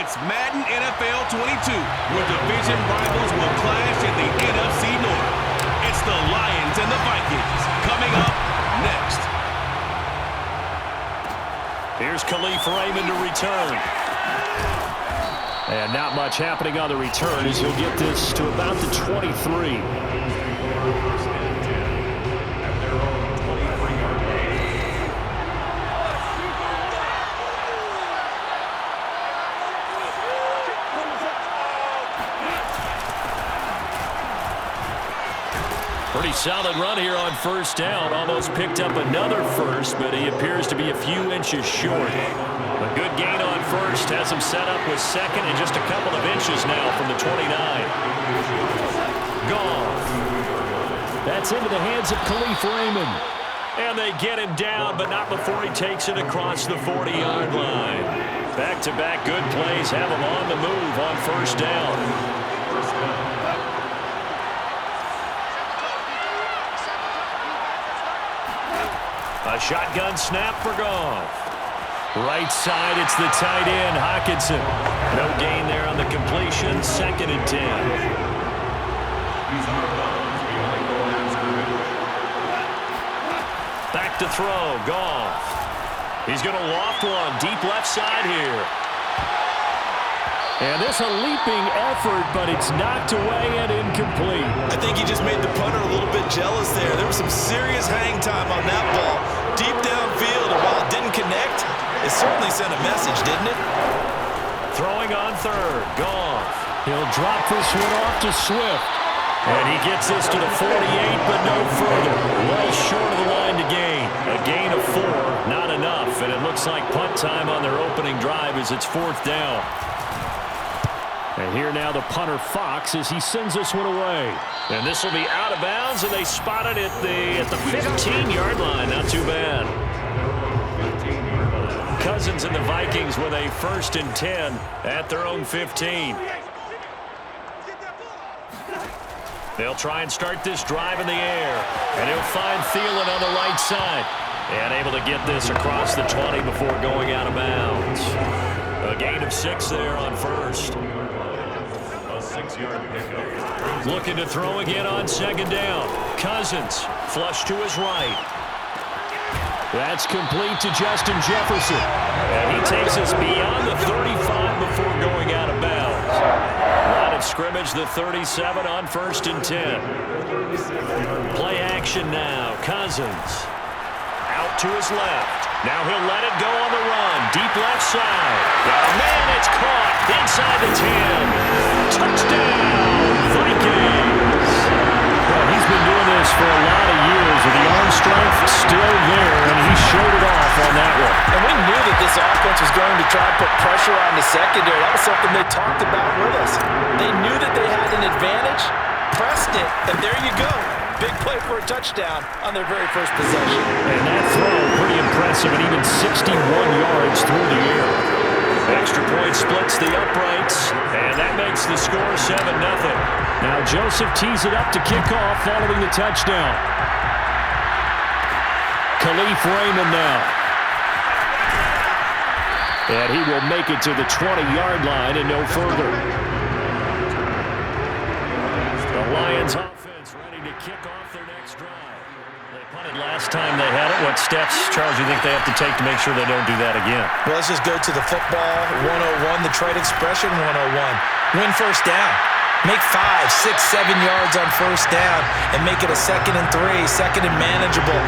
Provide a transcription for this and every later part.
It's Madden NFL 22, where division rivals will clash in the NFC North. It's the Lions and the Vikings coming up next. Here's Khalif Raymond to return. And not much happening on the return as he'll get this to about the 23. Pretty solid run here on first down. Almost picked up another first, but he appears to be a few inches short. A good gain on first. Has him set up with second and just a couple of inches now from the 29. Gone. That's into the hands of Khalif Raymond. And they get him down, but not before he takes it across the 40-yard line. Back-to-back good plays have him on the move on first down. A shotgun snap for Goff. Right side, it's the tight end, Hockenson. No gain there on the completion, 2nd and 10. Back to throw, Goff. He's going to loft one, deep left side here. And this a leaping effort, but it's knocked away and incomplete. I think he just made the punter a little bit jealous there. There was some serious hang time on that ball. Deep downfield, and while it didn't connect, it certainly sent a message, didn't it? Throwing on third, Goff. He'll drop this one off to Swift. And he gets this to the 48, but no further. Well short of the line to gain. A gain of 4, not enough. And it looks like punt time on their opening drive as it's 4th down. And here now the punter Fox as he sends this one away. And this will be out of bounds, and they spot it at the 15-yard line. Not too bad. Cousins and the Vikings with a 1st and 10 at their own 15. They'll try and start this drive in the air. And he'll find Thielen on the right side. And able to get this across the 20 before going out of bounds. A gain of 6 there on first. Looking to throw again on 2nd down. Cousins, flush to his right. That's complete to Justin Jefferson. And he takes us beyond the 35 before going out of bounds. Line of scrimmage, the 37 on 1st and 10. Play action now. Cousins. Out to his left. Now he'll let it go on the run. Deep left side. Oh, man, it's caught. Inside the 10. Touchdown, Vikings. Well, he's been doing this for a lot of years, with the arm strength still there, and he showed it off on that one. And we knew that this offense was going to try to put pressure on the secondary. That was something they talked about with us. They knew that they had an advantage, pressed it, and there you go. Big play for a touchdown on their very first possession. And that throw, pretty impressive, and even 61 yards through the air. Extra point splits the uprights, and that makes the score 7-0. Now Joseph tees it up to kick off following the touchdown. Khalif Raymond now. And he will make it to the 20-yard line and no further. The Lions offense ready to kick off their next drive. They punted last time they had it. What steps, Charles, do you think they have to take to make sure they don't do that again? Well, let's just go to the football 101, the trade expression 101. Win first down. Make 5, 6, 7 yards on first down and make it a 2nd and 3, 2nd and manageable.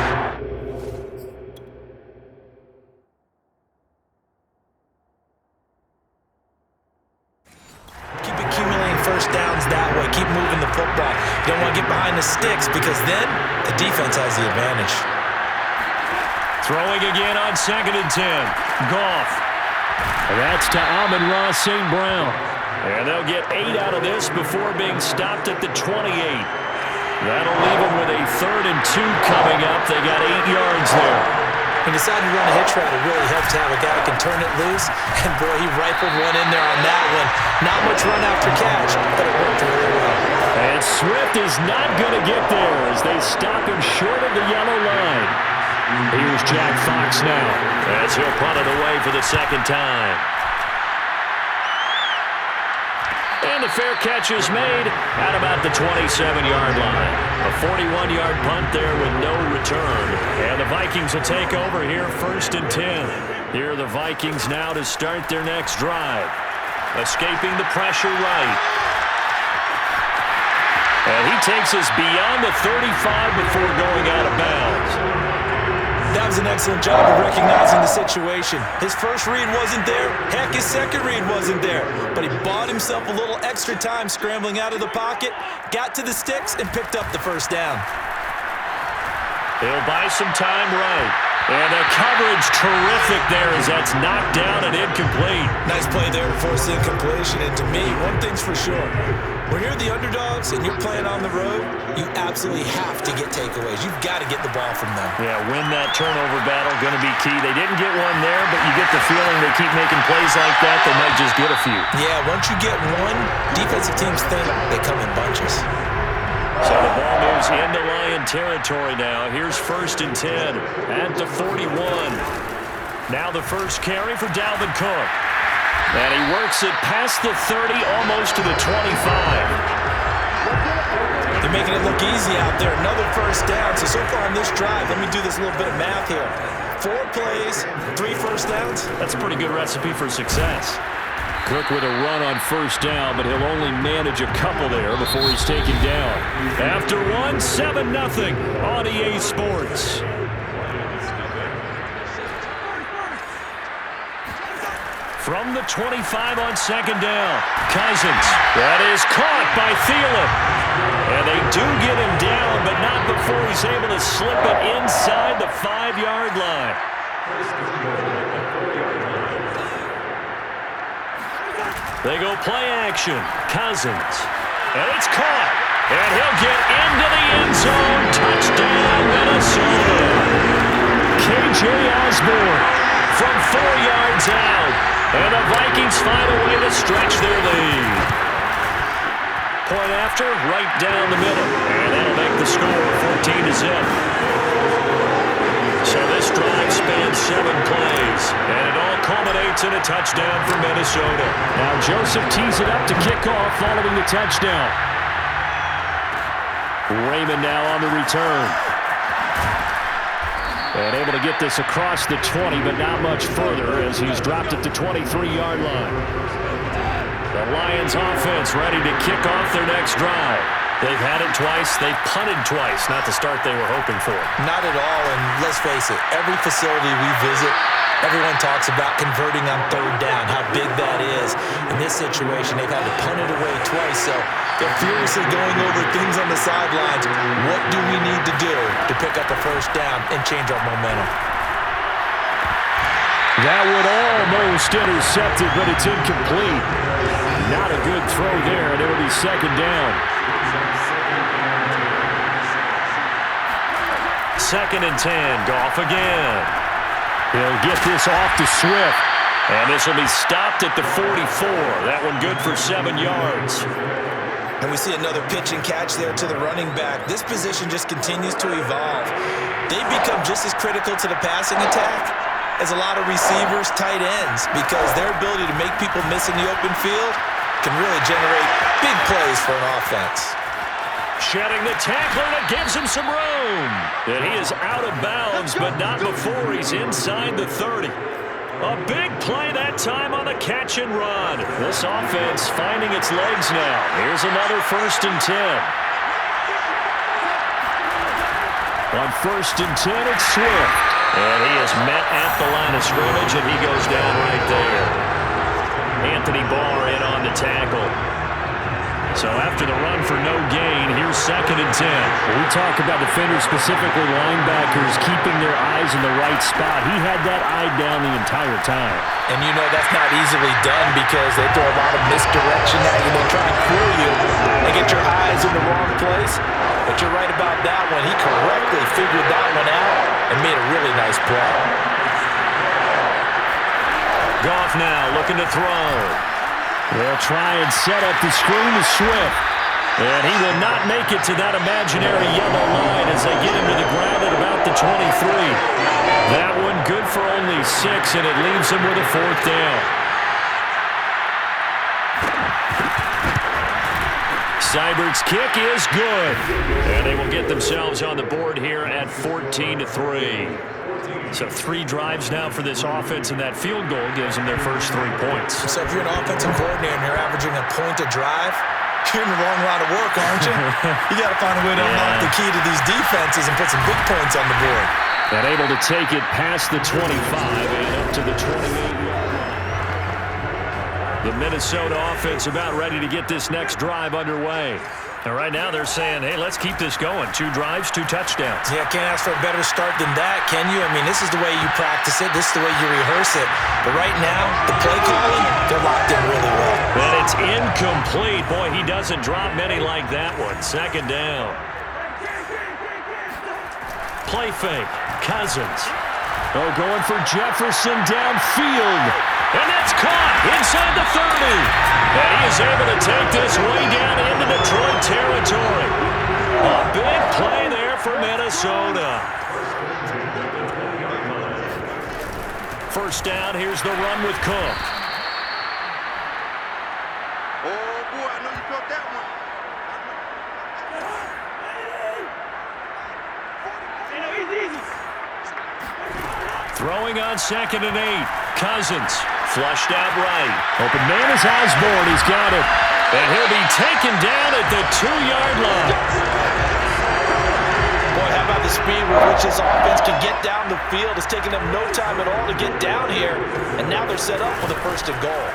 Keep accumulating first downs that way. Keep moving the football. You don't want to get behind the sticks because then the defense has the advantage. Throwing again on 2nd and 10. Goff. That's to Amon-Ra St. Brown. And they'll get 8 out of this before being stopped at the 28. That'll leave them with a 3rd and 2 coming up. They got 8 yards there. He decided to run a hitch route. It really helps to have a guy who can turn it loose. And, boy, he rifled one in there on that one. Not much run after catch, but it worked really well. And Swift is not going to get there as they stop him short of the yellow line. Here's Jack Fox now as he'll punt it away for the 2nd time. And the fair catch is made at about the 27-yard line. A 41-yard punt there with no return. And the Vikings will take over here 1st and 10. Here are the Vikings now to start their next drive. Escaping the pressure right. And he takes us beyond the 35 before going out of bounds. That was an excellent job of recognizing the situation. His first read wasn't there. Heck, his second read wasn't there. But he bought himself a little extra time scrambling out of the pocket, got to the sticks, and picked up the first down. He'll buy some time right. And the coverage terrific there as that's knocked down and incomplete. Nice play there to force the incompletion. And to me, one thing's for sure. When you're the underdogs and you're playing on the road, you absolutely have to get takeaways. You've got to get the ball from them. Yeah, win that turnover battle, going to be key. They didn't get one there, but you get the feeling they keep making plays like that, they might just get a few. Yeah, once you get one, defensive teams think they come in bunches. So the ball moves into Lion territory now. Here's 1st and 10 at the 41. Now the first carry for Dalvin Cook. And he works it past the 30, almost to the 25. They're making it look easy out there. Another first down. So far on this drive, let me do this little bit of math here. 4 plays, 3 first downs. That's a pretty good recipe for success. Cook with a run on first down, but he'll only manage a couple there before he's taken down. After 1, 7-0 on EA Sports. From the 25 on 2nd down, Cousins. That is caught by Thielen. And they do get him down, but not before he's able to slip it inside the 5-yard line. They go play action. Cousins. And it's caught. And he'll get into the end zone. Touchdown, Minnesota. KJ Osborne from 4 yards out. And the Vikings find a way to stretch their lead. Point after, right down the middle. And that'll make the score 14-0. So this drive spans 7 plays, and it all culminates in a touchdown for Minnesota. Now Joseph tees it up to kick off following the touchdown. Raymond now on the return. And able to get this across the 20, but not much further as he's dropped at the 23-yard line. The Lions offense ready to kick off their next drive. They've had it twice. They've punted twice. Not the start they were hoping for. Not at all, and let's face it, every facility we visit, everyone talks about converting on 3rd down, how big that is. In this situation, they've had to punt it away twice, so they're furiously going over things on the sidelines. What do we need to do to pick up a first down and change our momentum? That would almost intercept it, but it's incomplete. Not a good throw there, and it'll be 2nd down. 2nd and 10, Goff again. He'll get this off to Swift. And this will be stopped at the 44. That one good for 7 yards. And we see another pitch and catch there to the running back. This position just continues to evolve. They've become just as critical to the passing attack as a lot of receivers, tight ends, because their ability to make people miss in the open field can really generate big plays for an offense. Shedding the tackler that gives him some room. And he is out of bounds, but not before he's inside the 30. A big play that time on the catch and run. This offense finding its legs now. Here's another 1st and 10. On 1st and 10, it's Swift. And he is met at the line of scrimmage, and he goes down right there. Anthony Barr in on the tackle. So after the run for no gain, here's 2nd and 10. We talk about defenders, specifically linebackers, keeping their eyes in the right spot. He had that eye down the entire time. And you know that's not easily done because they throw a lot of misdirection at you. They try and fool you and get your eyes in the wrong place. But you're right about that one. He correctly figured that one out and made a really nice play. Goff now looking to throw. They'll try and set up the screen to Swift. And he will not make it to that imaginary yellow line as they get him to the ground at about the 23. That one good for only 6, and it leaves him with a 4th down. Seibert's kick is good. And they will get themselves on the board here at 14-3. So 3 drives now for this offense, and that field goal gives them their first 3 points. So if you're an offensive coordinator and you're averaging a point a drive, you're in the wrong line of work, aren't you? You got to find a way to unlock the key to these defenses and put some big points on the board. And able to take it past the 25 and up to the 28. The Minnesota offense about ready to get this next drive underway. And right now they're saying, hey, let's keep this going. 2 drives, 2 touchdowns. Yeah, can't ask for a better start than that, can you? I mean, this is the way you practice it. This is the way you rehearse it. But right now, the play calling, they're locked in really well. And it's incomplete. Boy, he doesn't drop many like that one. 2nd down. Play fake. Cousins. Oh, going for Jefferson downfield. And that's caught inside the 30. And he is able to take this way down into Detroit territory. A big play there for Minnesota. First down, here's the run with Cook. Oh, boy, I know you caught that one. Throwing on 2nd and 8. Cousins flushed out right. Open man is Osborne. He's got it. And he'll be taken down at the 2-yard line. Boy, how about the speed with which this offense can get down the field? It's taking them no time at all to get down here. And now they're set up for the 1st and goal.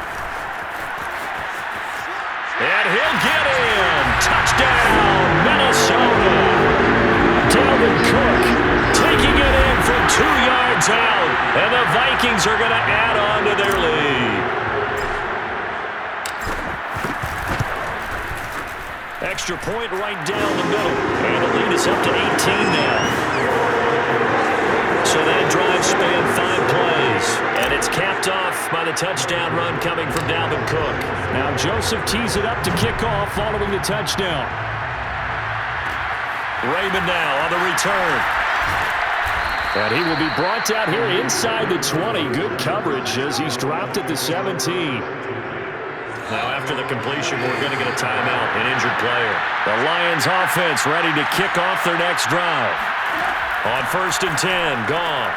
And he'll get in. Touchdown, Minnesota. Dalvin Cook Taking it in from 2 yards out. And the Vikings are going to add on to their lead. Extra point right down the middle. And the lead is up to 18 now. So that drive spanned 5 plays. And it's capped off by the touchdown run coming from Dalvin Cook. Now Joseph tees it up to kick off following the touchdown. Raymond now on the return. And he will be brought down here inside the 20. Good coverage as he's dropped at the 17. Now after the completion, we're going to get a timeout, an injured player. The Lions offense ready to kick off their next drive. On 1st and 10, Goff.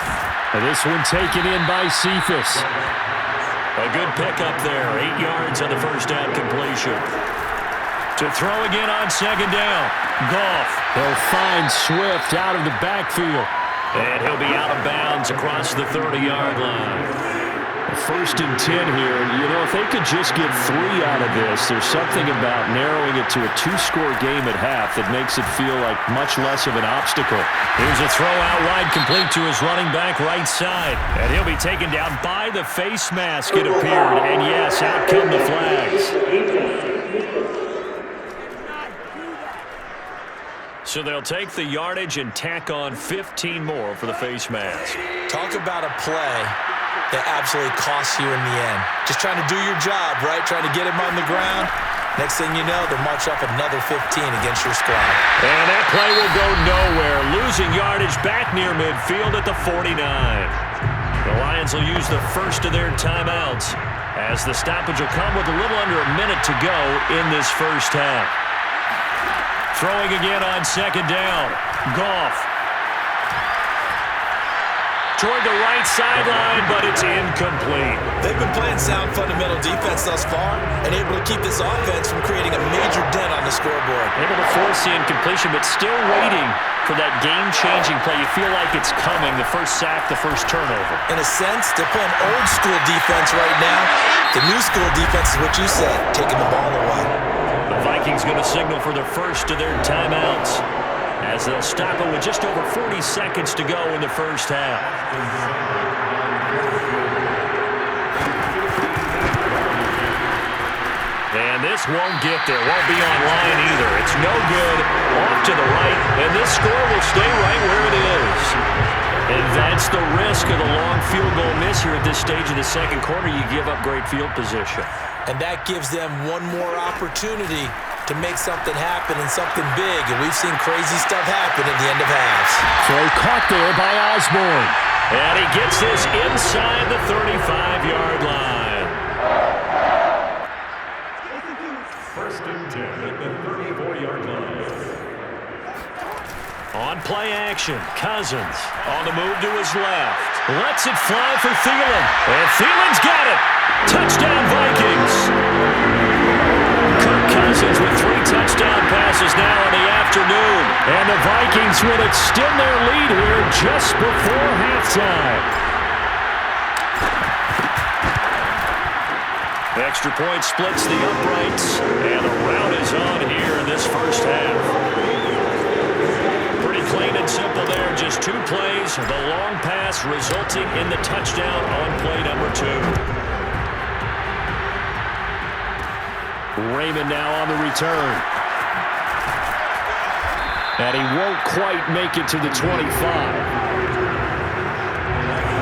And this one taken in by Cephas. A good pickup there, 8 yards on the first down completion. To throw again on 2nd down, Goff. They'll find Swift out of the backfield. And he'll be out of bounds across the 30-yard line. 1st and 10 here. You know, if they could just get 3 out of this, there's something about narrowing it to a 2-score game at half that makes it feel like much less of an obstacle. Here's a throw out wide, complete to his running back right side. And he'll be taken down by the face mask, it appeared. And yes, out come the flags. So they'll take the yardage and tack on 15 more for the face mask. Talk about a play that absolutely costs you in the end. Just trying to do your job, right? Trying to get him on the ground. Next thing you know, they'll march up another 15 against your squad. And that play will go nowhere. Losing yardage back near midfield at the 49. The Lions will use the first of their timeouts as the stoppage will come with a little under a minute to go in this first half. Throwing again on 2nd down. Goff. Toward the right sideline, but it's incomplete. They've been playing sound fundamental defense thus far and able to keep this offense from creating a major dent on the scoreboard. Able to force the incompletion, but still waiting for that game-changing play. You feel like it's coming, the first sack, the first turnover. In a sense, they're playing old-school defense right now. The new-school defense is what you said, taking the ball away. The Vikings going to signal for the first of their timeouts as they'll stop it with just over 40 seconds to go in the first half. And this won't get there, won't be online either. It's no good, off to the right, and this score will stay right where it is. And that's the risk of the long field goal miss here at this stage of the second quarter. You give up great field position. And that gives them one more opportunity to make something happen and something big. And we've seen crazy stuff happen at the end of halves. Throw caught there by Osborne. And he gets this inside the 35-yard line. First and 10 at the 34-yard line. On play action, Cousins on the move to his left. Lets it fly for Thielen. And Thielen's got it. Touchdown, Vikings. Kirk Cousins with 3 touchdown passes now in the afternoon. And the Vikings will extend their lead here just before halftime. Extra point splits the uprights, and the rout is on here in this first half. Pretty clean and simple there, just 2 plays. The long pass resulting in the touchdown on play number 2. Raymond now on the return. And he won't quite make it to the 25.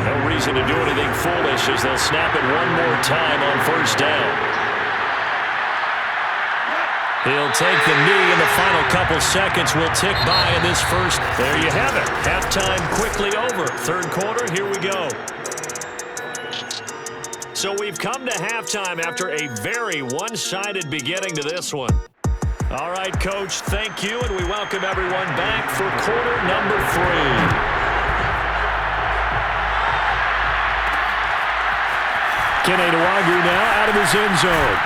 No reason to do anything foolish as they'll snap it one more time on first down. He'll take the knee, and the final couple seconds will tick by in this first. There you have it. Halftime quickly over. Third quarter, here we go. So we've come to halftime after a very one-sided beginning to this one. All right, Coach, thank you, and we welcome everyone back for quarter number 3. Kenny Nwagu now out of his end zone.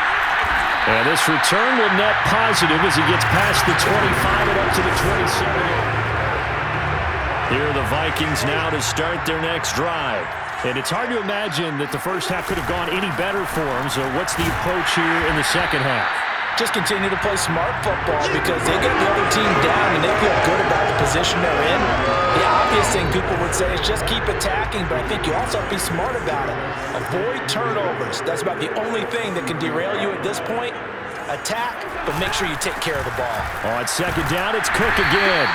And this return will net positive as he gets past the 25 and up to the 27. Here are the Vikings now to start their next drive. And it's hard to imagine that the first half could have gone any better for them. So what's the approach here in the second half? Just continue to play smart football because they get the other team down and they feel good about the position they're in. The obvious thing people would say is just keep attacking, but I think you also have to be smart about it. Avoid turnovers. That's about the only thing that can derail you at this point. Attack, but make sure you take care of the ball. On second down, it's Cook again.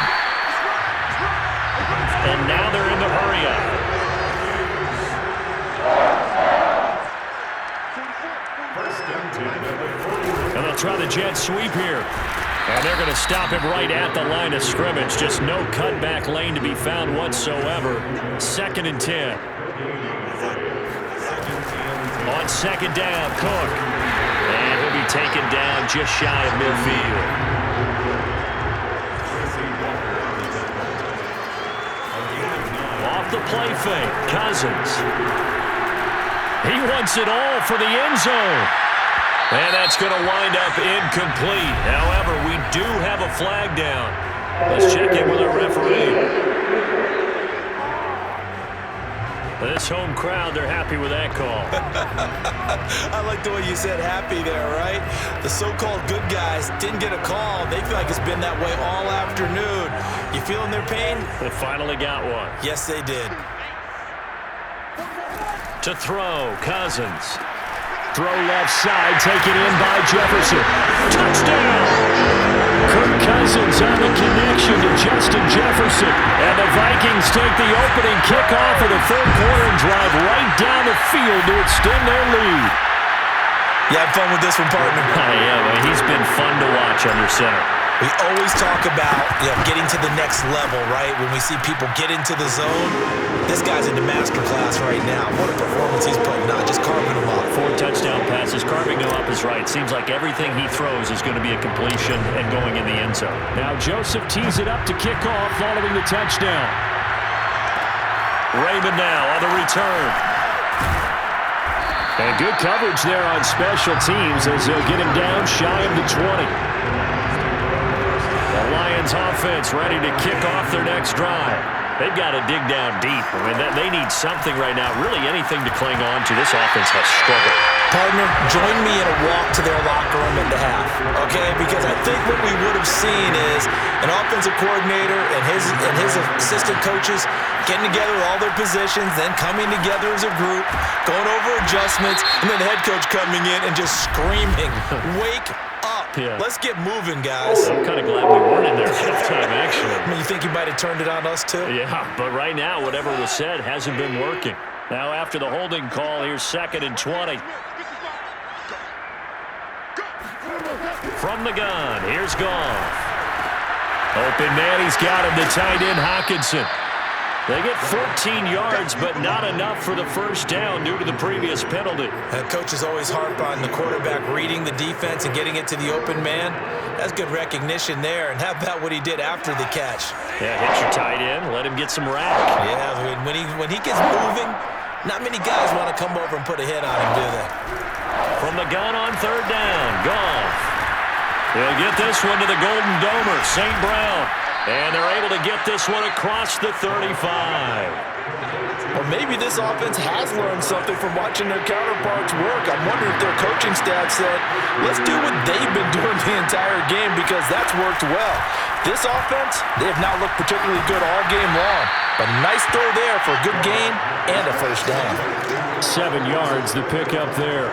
And now they're in the hurry-up. And they'll try the jet sweep here. And they're going to stop him right at the line of scrimmage. Just no cutback lane to be found whatsoever. 2nd and 10. On second down, Cook. And he'll be taken down just shy of midfield. Off the play fake, Cousins. He wants it all for the end zone. And that's going to wind up incomplete. However, we do have a flag down. Let's check in with our referee. This home crowd, they're happy with that call. I like the way you said happy there, right? The so-called good guys didn't get a call. They feel like it's been that way all afternoon. You feeling their pain? They finally got one. Yes, they did. To throw, Cousins. Throw left side, taken in by Jefferson. Touchdown! Kirk Cousins on the connection to Justin Jefferson. And the Vikings take the opening kickoff of the third quarter and drive right down the field to extend their lead. You have fun with this one, partner? Yeah, he's been fun to watch under center. We always talk about getting to the next level, right? When we see people get into the zone, this guy's in the master class right now. What a performance he's putting on, just carving them up. 4 touchdown passes, carving them up is right. Seems like everything he throws is going to be a completion and going in the end zone. Now Joseph tees it up to kick off following the touchdown. Raymond now on the return. And good coverage there on special teams as they'll get him down shy of the 20. The Lions offense ready to kick off their next drive. They've got to dig down deep. I mean, they need something right now, really anything to cling on to. This offense has struggled. Partner, join me in a walk to their locker room at the half, okay? Because I think what we would have seen is an offensive coordinator and his assistant coaches getting together with all their positions, then coming together as a group, going over adjustments, and then the head coach coming in and just screaming, wake up. Yeah. Let's get moving, guys. I'm kind of glad we weren't in there at halftime, actually. I mean, you think he might have turned it on us, too? Yeah, but right now, whatever was said hasn't been working. Now, after the holding call, here's 2nd and 20. From the gun, here's Goff. Open man, he's got him, the tight end, Hockenson. They get 14 yards, but not enough for the first down due to the previous penalty. Coaches always harp on the quarterback reading the defense and getting it to the open man. That's good recognition there. And how about what he did after the catch? Yeah, hit your tight end, let him get some rack. Yeah, when he gets moving, not many guys want to come over and put a hit on him, do they? From the gun on third down, Goff. He'll get this one to the Golden Domer, St. Brown. And they're able to get this one across the 35. Or maybe this offense has learned something from watching their counterparts work. I'm wondering if their coaching staff said, let's do what they've been doing the entire game because that's worked well. This offense, they have not looked particularly good all game long. But a nice throw there for a good gain and a first down. 7 yards, the pickup there.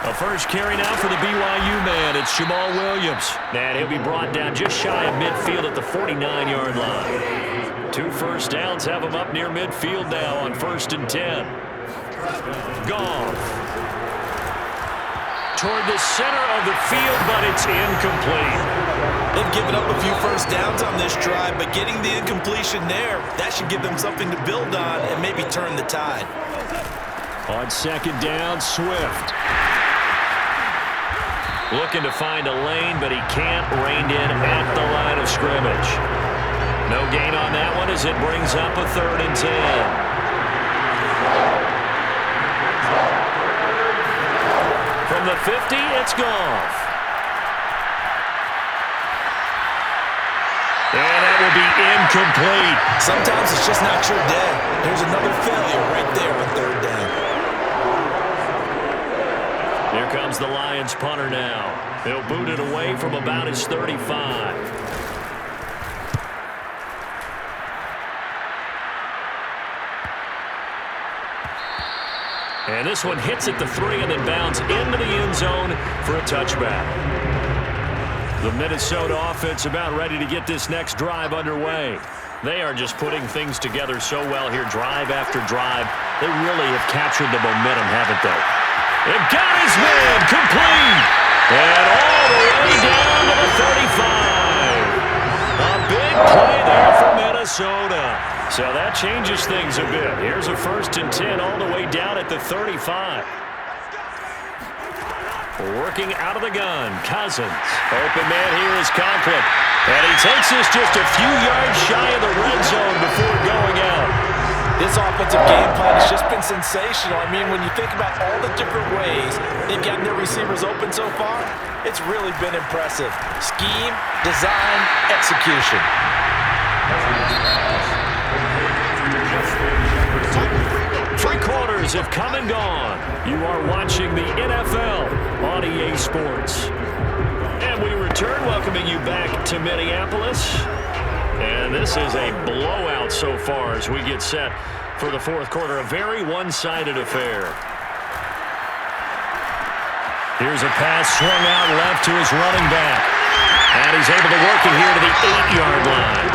A first carry now for the BYU man. It's Jamal Williams. And he'll be brought down just shy of midfield at the 49-yard line. 2 first downs have him up near midfield now on 1st and 10. Goff. Toward the center of the field, but it's incomplete. They've given up a few first downs on this drive, but getting the incompletion there, that should give them something to build on and maybe turn the tide. On 2nd down, Swift. Looking to find a lane, but he can't. Reined in at the line of scrimmage. No gain on that one as it brings up a 3rd and 10. From the 50, it's Goff. And that will be incomplete. Sometimes it's just not your day. Here's another failure right there on 3rd down. Here comes the Lions punter now. He'll boot it away from about his 35. And this one hits at the 3 and then bounds into the end zone for a touchback. The Minnesota offense about ready to get this next drive underway. They are just putting things together so well here, drive after drive. They really have captured the momentum, haven't they? They've got his man complete. And all the way down to the 35. A big play there for Minnesota. So that changes things a bit. Here's a 1st and 10 all the way down at the 35. Working out of the gun, Cousins. Open man here is Conklin. And he takes this just a few yards shy of the red zone before going out. This offensive game plan has just been sensational. I mean, when you think about all the different ways they've gotten their receivers open so far, it's really been impressive. Scheme, design, execution. 3 quarters have come and gone. You are watching the NFL on EA Sports. And we return, welcoming you back to Minneapolis. And this is a blowout so far as we get set for the 4th quarter. A very one-sided affair. Here's a pass swung out left to his running back. And he's able to work it here to the 8-yard line.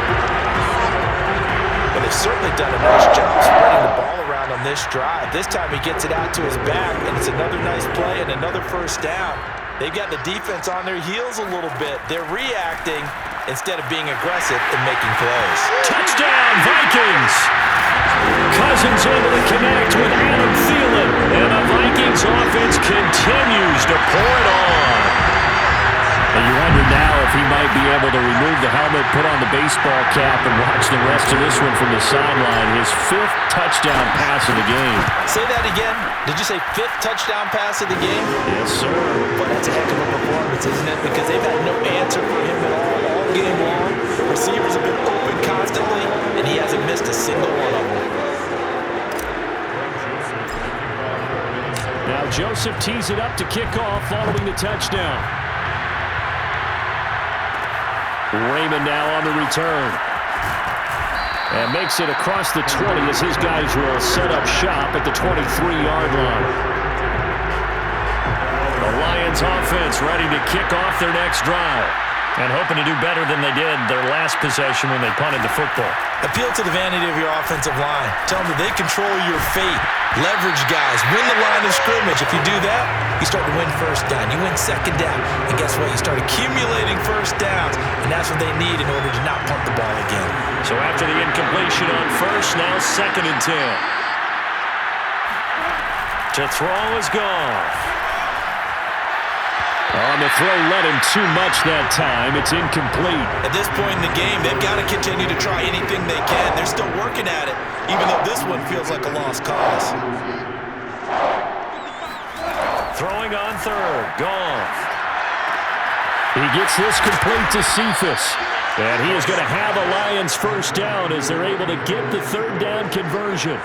But they've certainly done a nice job spreading the ball around on this drive. This time he gets it out to his back, and it's another nice play and another first down. They've got the defense on their heels a little bit. They're reacting instead of being aggressive and making plays. Touchdown, Vikings! Cousins able to connect with Adam Thielen, and the Vikings offense continues to pour it on. And you wonder now if he might be able to remove the helmet, put on the baseball cap, and watch the rest of this one from the sideline. His 5th touchdown pass of the game. Say that again. Did you say 5th touchdown pass of the game? Yes, sir. But that's a heck of a performance, isn't it? Because they've had no answer for him at all game long. Receivers have been open constantly, and he hasn't missed a single one of them. Now Joseph tees it up to kick off following the touchdown. Raymond now on the return. And makes it across the 20 as his guys will set up shop at the 23-yard line. The Lions offense ready to kick off their next drive. And hoping to do better than they did their last possession when they punted the football. Appeal to the vanity of your offensive line. Tell them that they control your fate. Leverage guys. Win the line of scrimmage. If you do that, you start to win first down. You win second down. And guess what? You start accumulating first downs. And that's what they need in order to not punt the ball again. So after the incompletion on first, now 2nd and 10. To throw is Goff. On the throw, led him too much that time. It's incomplete. At this point in the game, they've got to continue to try anything they can. They're still working at it, even though this one feels like a lost cause. Throwing on 3rd, Goff. He gets this complete to Cephas. And he is going to have a Lions first down as they're able to get the 3rd down conversion.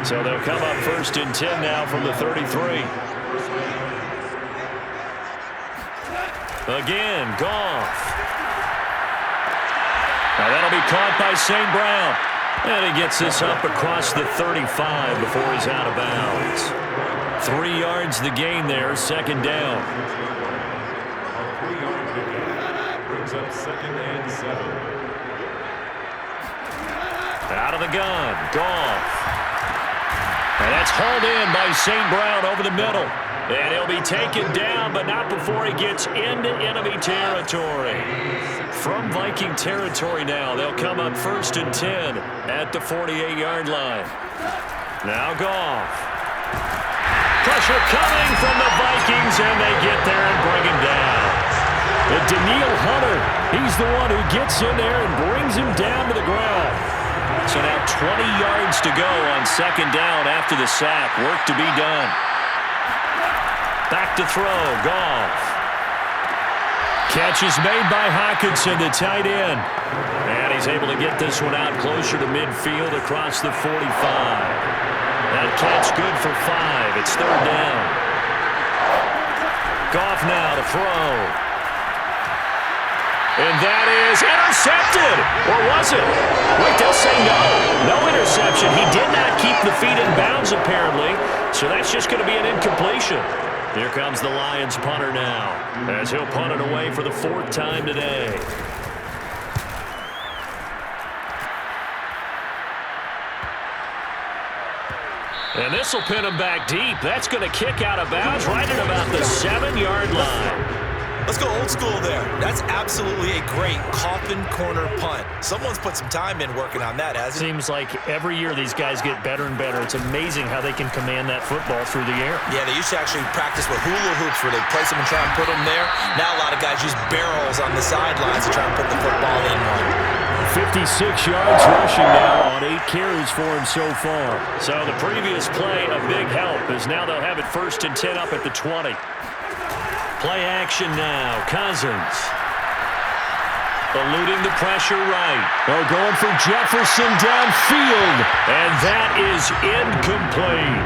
So they'll come up 1st and 10 now from the 33. Again, Goff. Now that'll be caught by St. Brown. And he gets this up across the 35 before he's out of bounds. 3 yards the gain there, 2nd down. Brings up 2nd and 7. Out of the gun, Goff. And that's hauled in by St. Brown over the middle. And he'll be taken down, but not before he gets into enemy territory. From Viking territory now, they'll come up 1st and 10 at the 48-yard line. Now Goff. Pressure coming from the Vikings, and they get there and bring him down. And Daniil Hunter, he's the one who gets in there and brings him down to the ground. So now 20 yards to go on 2nd down after the sack. Work to be done. Back to throw, Goff. Catch is made by Hockenson, the tight end. And he's able to get this one out closer to midfield across the 45. That catch good for 5. It's 3rd down. Goff now to throw. And that is intercepted. Or was it? Wait, they'll say no. No interception. He did not keep the feet in bounds, apparently. So that's just going to be an incompletion. Here comes the Lions punter now, as he'll punt it away for the 4th time today. And this will pin him back deep. That's going to kick out of bounds right at about the 7-yard line. Let's go old school there. That's absolutely a great coffin corner punt. Someone's put some time in working on that, hasn't it? Seems like every year these guys get better and better. It's amazing how they can command that football through the air. Yeah, they used to actually practice with hula hoops where they place them and try and put them there. Now a lot of guys use barrels on the sidelines to try and put the football in one. 56 yards rushing now on 8 carries for him so far. So the previous play, a big help, as now they'll have it 1st and 10 up at the 20. Play action now. Cousins. Eluding the pressure right. They're going for Jefferson downfield. And that is incomplete.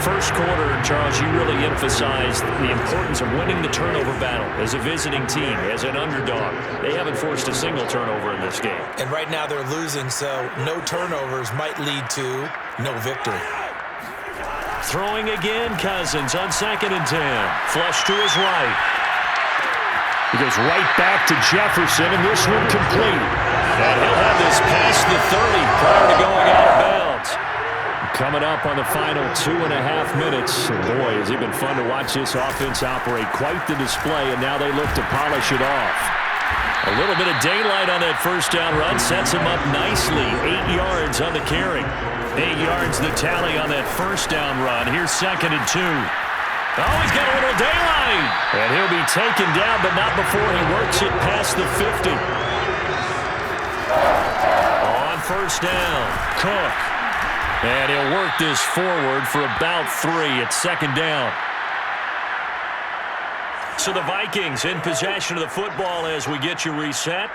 First quarter, Charles, you really emphasized the importance of winning the turnover battle as a visiting team, as an underdog. They haven't forced a single turnover in this game. And right now they're losing, so no turnovers might lead to no victory. Throwing again, Cousins on 2nd and 10. Flush to his right. He goes right back to Jefferson, and this one complete. And he'll have this past the 30 prior to going out of bounds. Coming up on the final 2.5 minutes. And boy, has it been fun to watch this offense operate. Quite the display, and now they look to polish it off. A little bit of daylight on that 1st down run sets him up nicely. 8 yards on the carry. 8 yards the tally on that 1st down run. Here's 2nd and 2. Oh, he's got a little daylight. And he'll be taken down, but not before he works it past the 50. On 1st down, Cook. And he'll work this forward for about 3 at 2nd down. So the Vikings in possession of the football as we get you reset.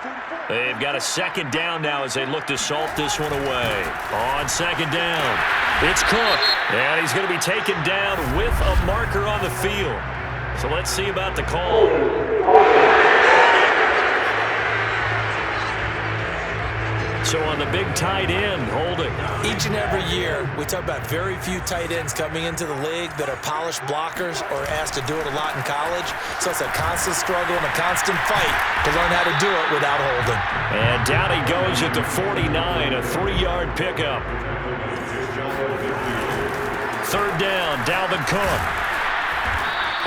They've got a 2nd down now as they look to salt this one away. On 2nd down, it's Cook. And he's going to be taken down with a marker on the field. So let's see about the call. 2 So on the big tight end, holding. Each and every year, we talk about very few tight ends coming into the league that are polished blockers or asked to do it a lot in college. So it's a constant struggle and a constant fight to learn how to do it without holding. And down he goes at the 49, a 3-yard pickup. Third down, Dalvin Cook.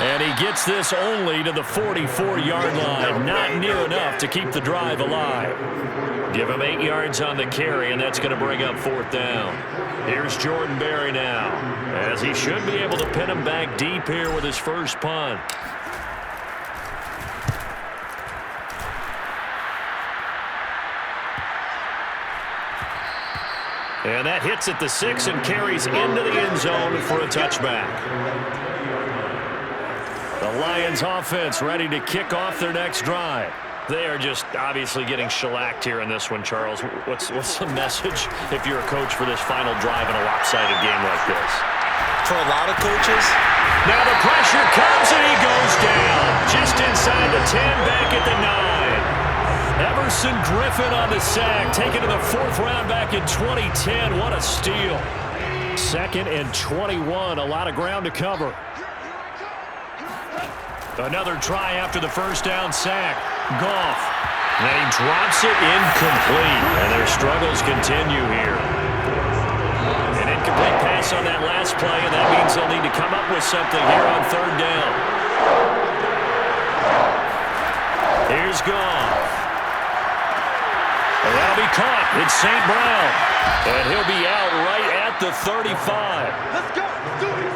And he gets this only to the 44-yard line. Not near enough to keep the drive alive. Give him 8 yards on the carry, and that's going to bring up 4th down. Here's Jordan Berry now, as he should be able to pin him back deep here with his first punt. And that hits at the 6 and carries into the end zone for a touchback. The Lions offense ready to kick off their next drive. They are just obviously getting shellacked here in this one, Charles. What's the message if you're a coach for this final drive in a lopsided game like this? For a lot of coaches. Now the pressure comes and he goes down. Just inside the 10, back at the 9. Everson Griffin on the sack, taken to the 4th round back in 2010. What a steal. 2nd and 21, a lot of ground to cover. Another try after the first down sack. Goff. And he drops it incomplete. And their struggles continue here. An incomplete pass on that last play, and that means they'll need to come up with something here on 3rd down. Here's Goff. And that'll be caught. It's St. Brown. And he'll be out right at the 35. Let's go. Do it.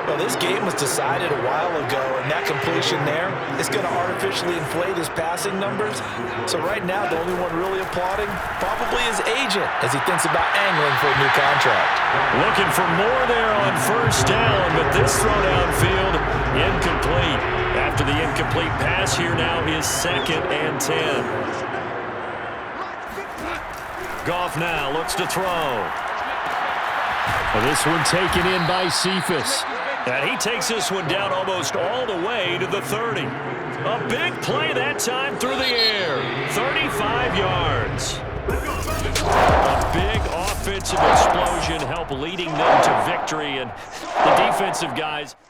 Well, this game was decided a while ago, and that completion there is going to artificially inflate his passing numbers. So right now, the only one really applauding probably his agent as he thinks about angling for a new contract. Looking for more there on 1st down, but this throw downfield, incomplete. After the incomplete pass, here now is 2nd and 10. Goff now looks to throw. This one taken in by Cephas. And he takes this one down almost all the way to the 30. A big play that time through the air. 35 yards. A big offensive explosion help leading them to victory. And the defensive guys